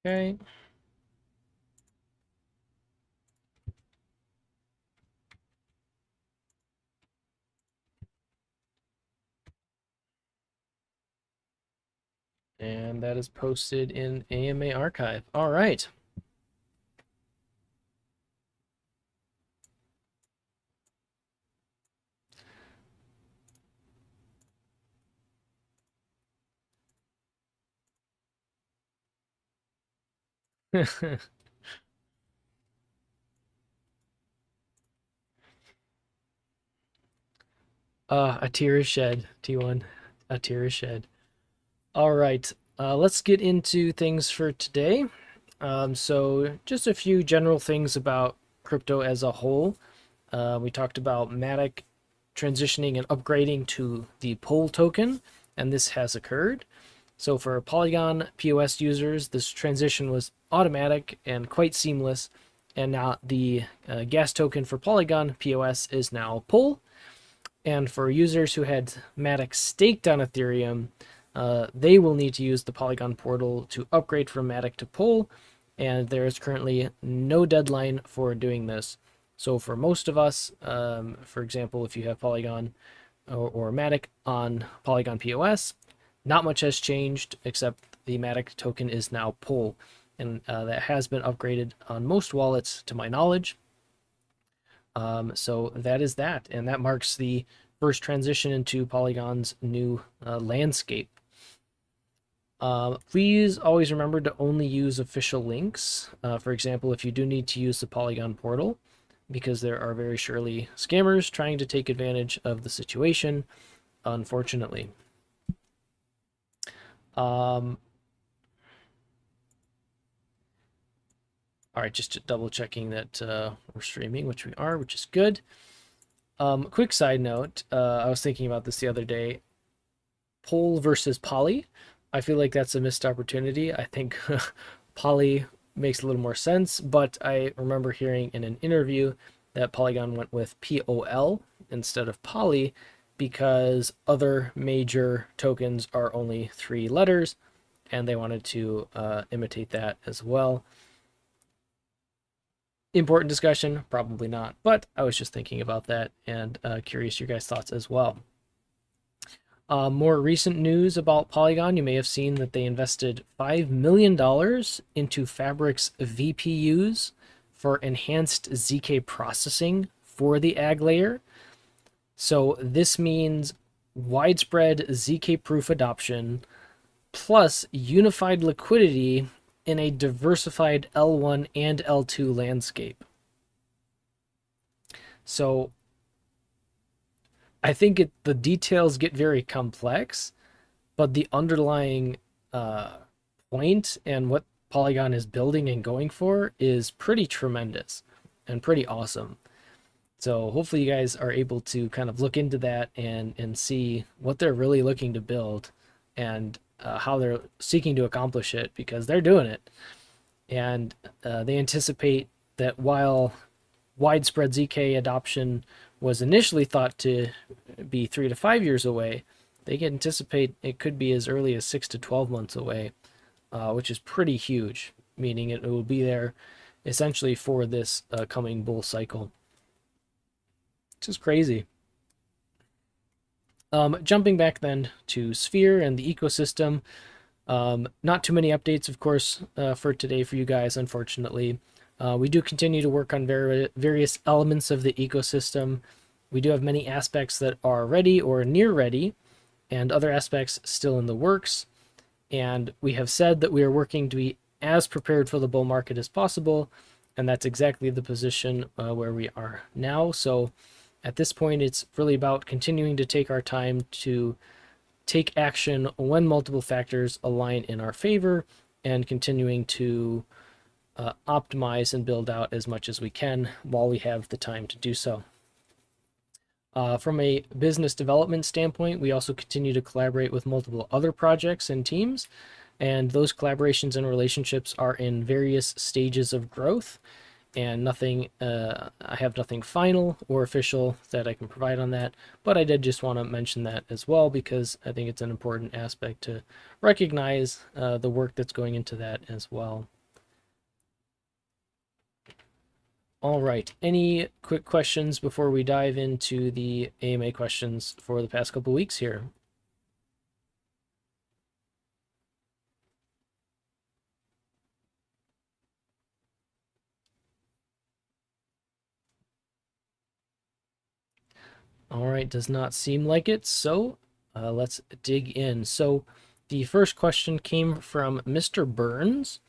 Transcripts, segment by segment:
Okay. And that is posted in AMA archive. All right. A tear is shed, T1. A tear is shed. All right. Let's get into things for today. So just a few general things about crypto as a whole. We talked about Matic transitioning and upgrading to the POL token, and this has occurred. So for Polygon POS users, this transition was automatic and quite seamless, and now the gas token for Polygon POS is now POL. And for users who had Matic staked on Ethereum, they will need to use the Polygon portal to upgrade from Matic to POL, and there is currently no deadline for doing this. So for most of us, for example, if you have Polygon or Matic on Polygon POS, not much has changed except the Matic token is now POL, and that has been upgraded on most wallets to my knowledge. So that is that, and that marks the first transition into Polygon's new landscape. Please always remember to only use official links. For example, if you do need to use the Polygon portal, because there are very surely scammers trying to take advantage of the situation, unfortunately. All right, just double checking that we're streaming, which we are, which is good. Quick side note, I was thinking about this the other day. POL versus Poly. I feel like that's a missed opportunity. I think Poly makes a little more sense, but I remember hearing in an interview that Polygon went with POL instead of Poly because other major tokens are only 3 letters, and they wanted to imitate that as well. Important discussion? Probably not, but I was just thinking about that and curious your guys' thoughts as well. More recent news about Polygon, you may have seen that they invested $5 million into Fabric's VPUs for enhanced ZK processing for the AG layer. So this means widespread ZK proof adoption plus unified liquidity in a diversified L1 and L2 landscape. So I think the details get very complex, but the underlying point and what Polygon is building and going for is pretty tremendous and pretty awesome. So hopefully you guys are able to kind of look into that and see what they're really looking to build and how they're seeking to accomplish it, because they're doing it. And they anticipate that while widespread ZK adoption was initially thought to be 3 to 5 years away, they can anticipate it could be as early as 6 to 12 months away, which is pretty huge, meaning it will be there essentially for this coming bull cycle. It's just crazy. Jumping back then to Sphere and the ecosystem, not too many updates, of course, for today for you guys, unfortunately. We do continue to work on various elements of the ecosystem. We do have many aspects that are ready or near ready, and other aspects still in the works. And we have said that we are working to be as prepared for the bull market as possible, and that's exactly the position where we are now. So at this point, it's really about continuing to take our time to take action when multiple factors align in our favor, and continuing to optimize and build out as much as we can while we have the time to do so. From a business development standpoint, we also continue to collaborate with multiple other projects and teams, and those collaborations and relationships are in various stages of growth. and nothing, I have nothing final or official that I can provide on that, but I did just want to mention that as well because I think it's an important aspect to recognize the work that's going into that as well. All right, any quick questions before we dive into the AMA questions for the past couple weeks here? All right, does not seem like it, so let's dig in. So the first question came from Mr. Burns.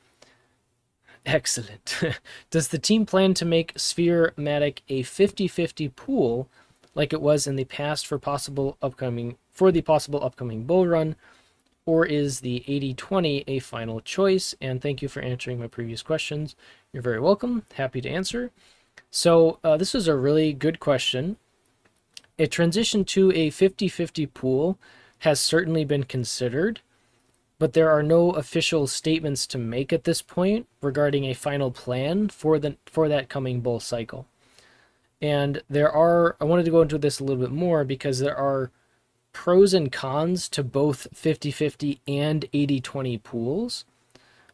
Excellent. Does the team plan to make Sphere-Matic a 50-50 pool like it was in the past for the possible upcoming bull run, or is the 80-20 a final choice? And thank you for answering my previous questions. You're very welcome. Happy to answer. So this is a really good question. A transition to a 50-50 pool has certainly been considered, but there are no official statements to make at this point regarding a final plan for that coming bull cycle. And I wanted to go into this a little bit more because there are pros and cons to both 50-50 and 80-20 pools.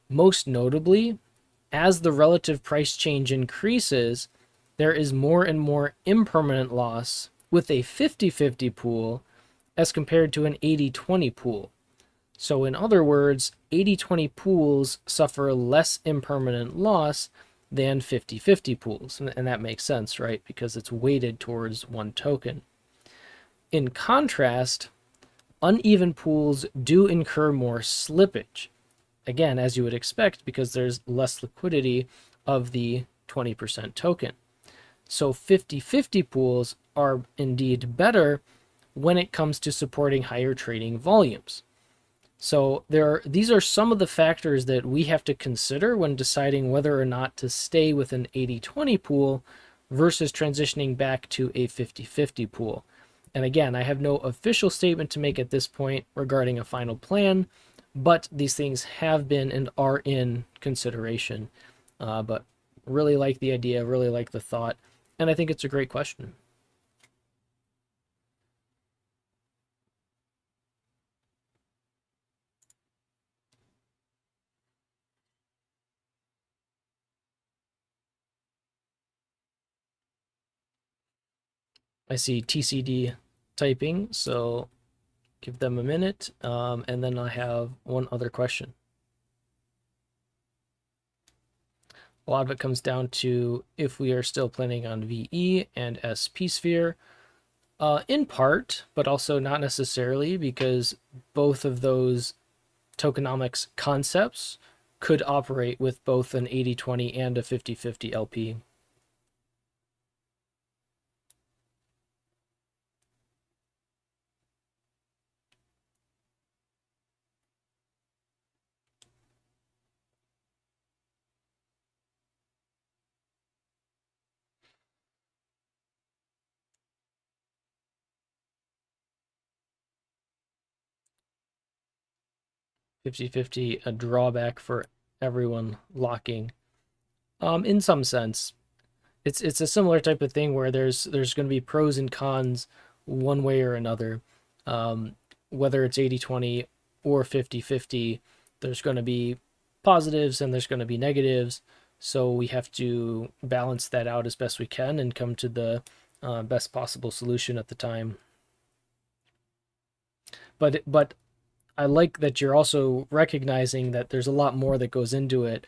Most notably, as the relative price change increases, there is more and more impermanent loss with a 50-50 pool as compared to an 80-20 pool. So in other words, 80-20 pools suffer less impermanent loss than 50-50 pools. And that makes sense, right? Because it's weighted towards one token. In contrast, uneven pools do incur more slippage. Again, as you would expect, because there's less liquidity of the 20% token. So 50-50 pools are indeed better when it comes to supporting higher trading volumes. So these are some of the factors that we have to consider when deciding whether or not to stay with an 80-20 pool versus transitioning back to a 50-50 pool. And again, I have no official statement to make at this point regarding a final plan, but these things have been and are in consideration. But really like the idea, really like the thought, and I think it's a great question. I see TCD typing, so give them a minute, and then I have one other question. A lot of it comes down to if we are still planning on VE and SP Sphere, in part, but also not necessarily, because both of those tokenomics concepts could operate with both an 80-20 and a 50-50 LP. A drawback for everyone locking. In some sense, it's a similar type of thing where there's going to be pros and cons one way or another. Whether it's 80-20 or 50-50, there's going to be positives and there's going to be negatives. So we have to balance that out as best we can and come to the best possible solution at the time. But I like that you're also recognizing that there's a lot more that goes into it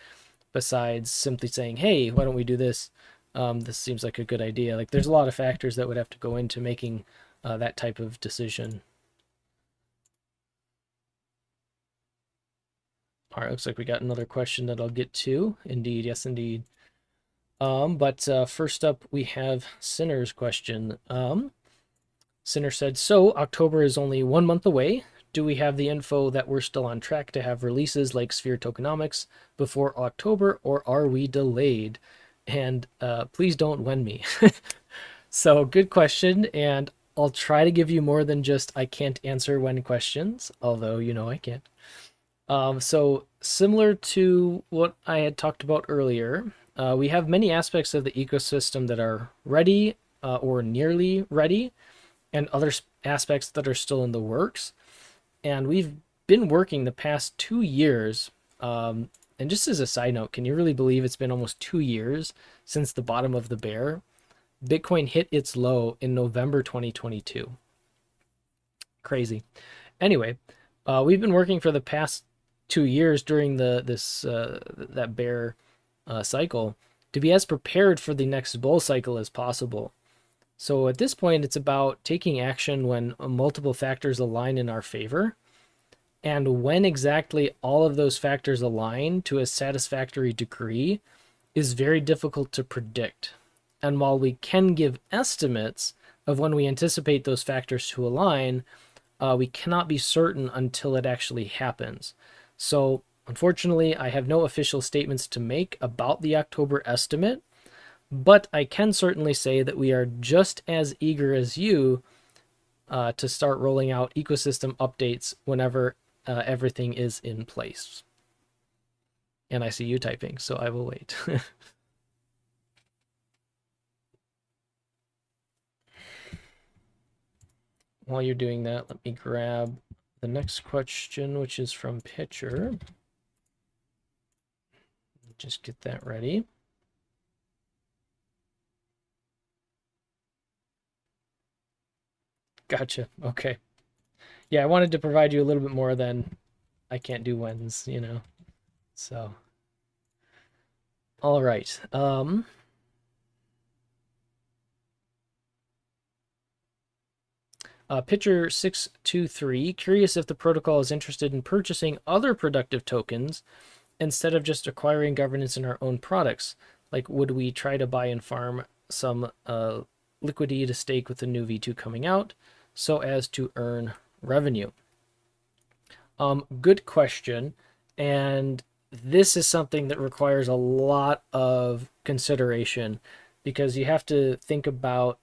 besides simply saying, hey, why don't we do this? This seems like a good idea. Like there's a lot of factors that would have to go into making that type of decision. All right, looks like we got another question that I'll get to. Indeed, yes, indeed. But first up, we have Sinner's question. Sinner said, so October is only 1 month away. Do we have the info that we're still on track to have releases like Sphere Tokenomics before October, or are we delayed? And please don't win me. So good question, and I'll try to give you more than just I can't answer when questions, although you know I can't. So similar to what I had talked about earlier, we have many aspects of the ecosystem that are ready or nearly ready, and other aspects that are still in the works. And we've been working the past 2 years. And just as a side note, can you really believe it's been almost 2 years since the bottom of the bear? Bitcoin hit its low in November 2022. Crazy. Anyway, we've been working for the past 2 years during that bear cycle to be as prepared for the next bull cycle as possible. So at this point, it's about taking action when multiple factors align in our favor. And when exactly all of those factors align to a satisfactory degree is very difficult to predict. And while we can give estimates of when we anticipate those factors to align, we cannot be certain until it actually happens. So unfortunately, I have no official statements to make about the October estimate, but I can certainly say that we are just as eager as you to start rolling out ecosystem updates whenever everything is in place. And I see you typing, so I will wait. While you're doing that, let me grab the next question, which is from Pitcher. Just get that ready. Gotcha. Okay. Yeah, I wanted to provide you a little bit more than I can't do whens, you know. So, all right. Pitcher 623, curious if the protocol is interested in purchasing other productive tokens instead of just acquiring governance in our own products. Like, would we try to buy and farm some liquidity to stake with the new V2 coming out so as to earn revenue? Good question. And this is something that requires a lot of consideration because you have to think about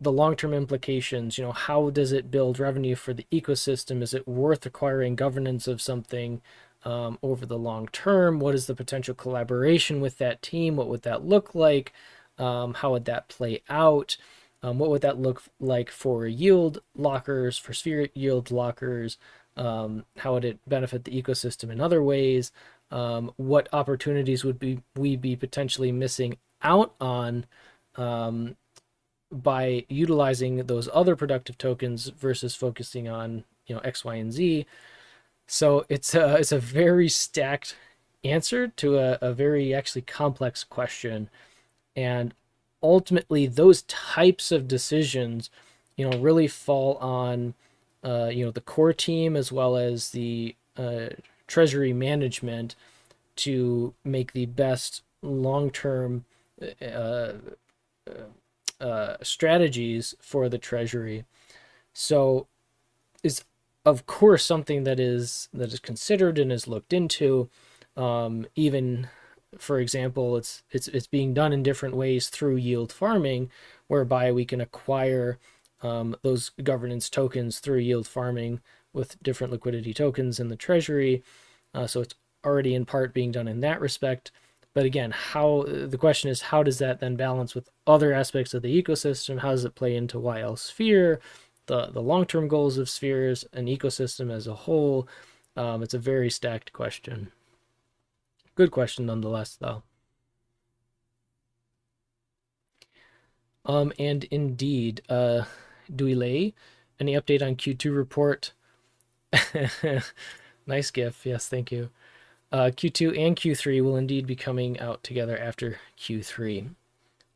the long-term implications. You know, how does it build revenue for the ecosystem? Is it worth acquiring governance of something over the long term? What is the potential collaboration with that team? What would that look like? How would that play out? What would that look like for yield lockers, for sphere yield lockers? How would it benefit the ecosystem in other ways? What opportunities would we be potentially missing out on by utilizing those other productive tokens versus focusing on, you know, X, Y, and Z? So it's a very stacked answer to a very actually complex question. And ultimately, those types of decisions, you know, really fall on, you know, the core team as well as the treasury management to make the best long-term strategies for the treasury. So it's of course something that is considered and is looked into. Even, for example, it's being done in different ways through yield farming, whereby we can acquire those governance tokens through yield farming with different liquidity tokens in the treasury. So it's already in part being done in that respect. But again, the question is, how does that then balance with other aspects of the ecosystem? How does it play into YL Sphere, the long-term goals of spheres, an ecosystem as a whole? It's a very stacked question. Good question nonetheless, though. And indeed, Duile, any update on Q2 report? Nice GIF. Yes, thank you. Q2 and Q3 will indeed be coming out together after Q3.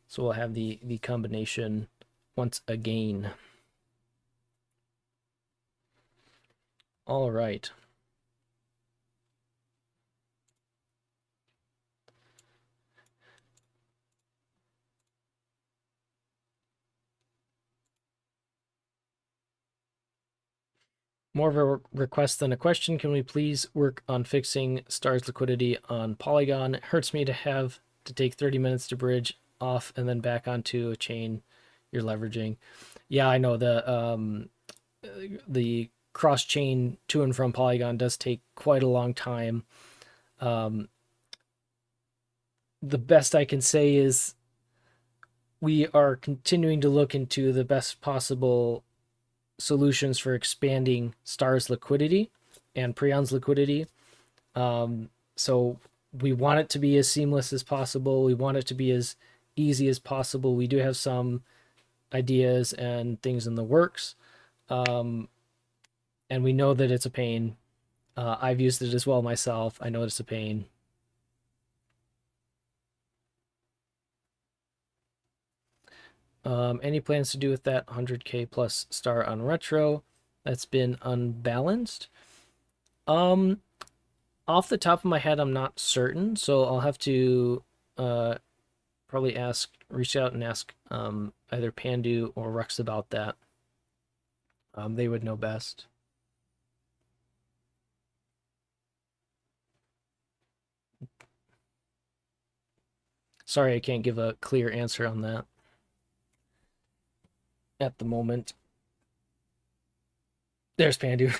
So we'll have the combination once again. All right. More of a request than a question. Can we please work on fixing Star's liquidity on Polygon? It hurts me to have to take 30 minutes to bridge off and then back onto a chain you're leveraging. Yeah, I know the cross chain to and from Polygon does take quite a long time. the best I can say is we are continuing to look into the best possible solutions for expanding Star's liquidity and Preon's liquidity. So we want it to be as seamless as possible. We want it to be as easy as possible. We do have some ideas and things in the works. Um, and we know that it's a pain. I've used it as well myself. I know it's a pain. Any plans to do with that 100k plus star on retro that's been unbalanced? Um, Off the top of my head, I'm not certain, so I'll have to probably reach out and ask either Pandu or Rux about that. They would know best. Sorry, I can't give a clear answer on that at the moment. There's Pandu.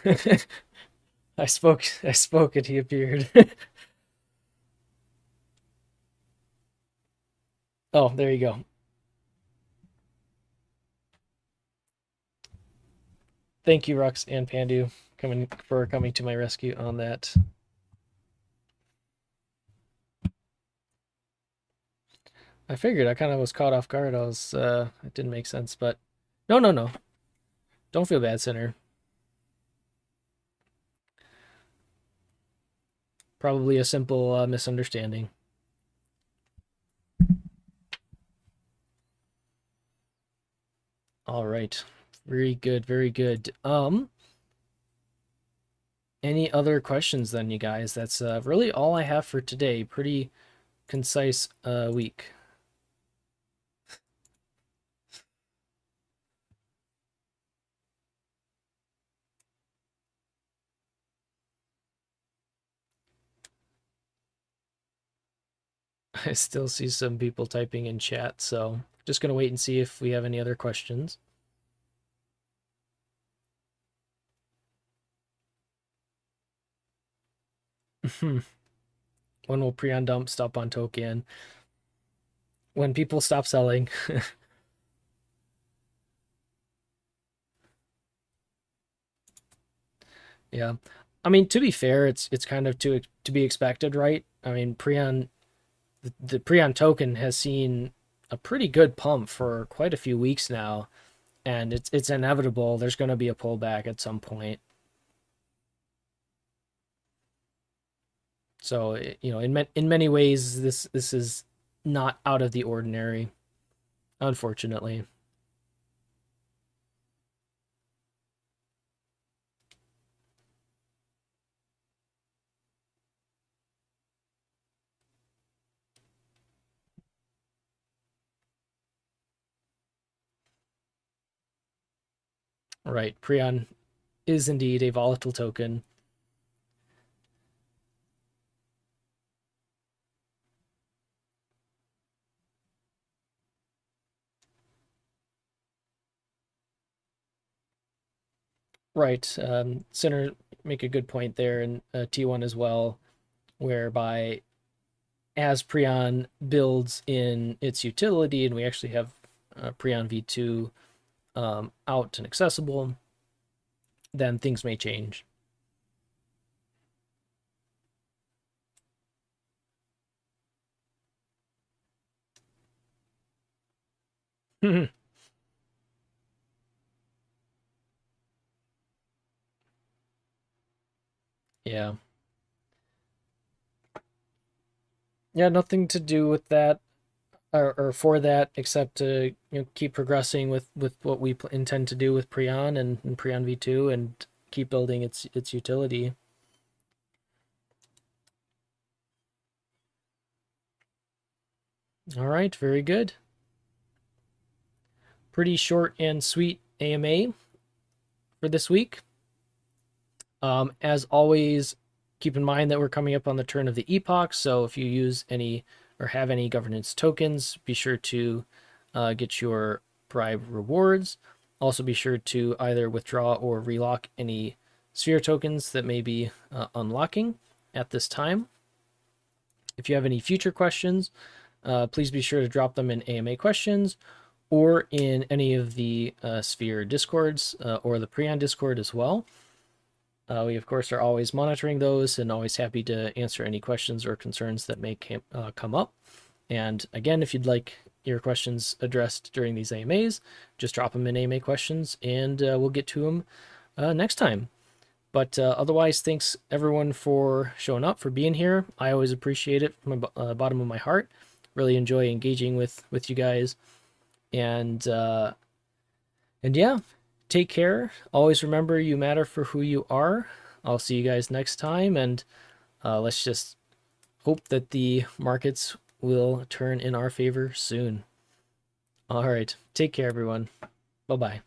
I spoke, and he appeared. Oh, there you go. Thank you, Rux and Pandu, coming to my rescue on that. I figured I kind of was caught off guard. It didn't make sense, but no, no, no. Don't feel bad, Sinner. Probably a simple misunderstanding. All right. Very good, very good. Any other questions then, you guys? That's really all I have for today. Pretty concise week. I still see some people typing in chat, so just gonna wait and see if we have any other questions. When will Preon dump stop on token? When people stop selling. Yeah. I mean, to be fair, it's kind of to be expected, right? I mean, the Preon token has seen a pretty good pump for quite a few weeks now, and it's inevitable. There's going to be a pullback at some point. So, in many ways, this is not out of the ordinary, unfortunately. Right. Preon is indeed a volatile token. Right. Sinner make a good point there in T1 as well, whereby as Preon builds in its utility and we actually have Preon V2 out and accessible, then things may change. Yeah. Yeah, nothing to do with that or for that except to keep progressing with what we intend to do with Preon and Preon V2 and keep building its utility. All right, very good. Pretty short and sweet AMA for this week. As always, keep in mind that we're coming up on the turn of the epoch, so if you use any or have any governance tokens, be sure to get your bribe rewards. Also be sure to either withdraw or relock any sphere tokens that may be unlocking at this time. If you have any future questions, please be sure to drop them in AMA questions or in any of the Sphere Discords or the Prion Discord as well. We, of course, are always monitoring those and always happy to answer any questions or concerns that may come up. And again, if you'd like your questions addressed during these AMAs, just drop them in AMA questions and we'll get to them next time. But otherwise, thanks everyone for showing up, for being here. I always appreciate it from the bottom of my heart. Really enjoy engaging with you guys. And yeah, take care. Always remember you matter for who you are. I'll see you guys next time. And let's just hope that the markets will turn in our favor soon. All right. Take care, everyone. Bye-bye.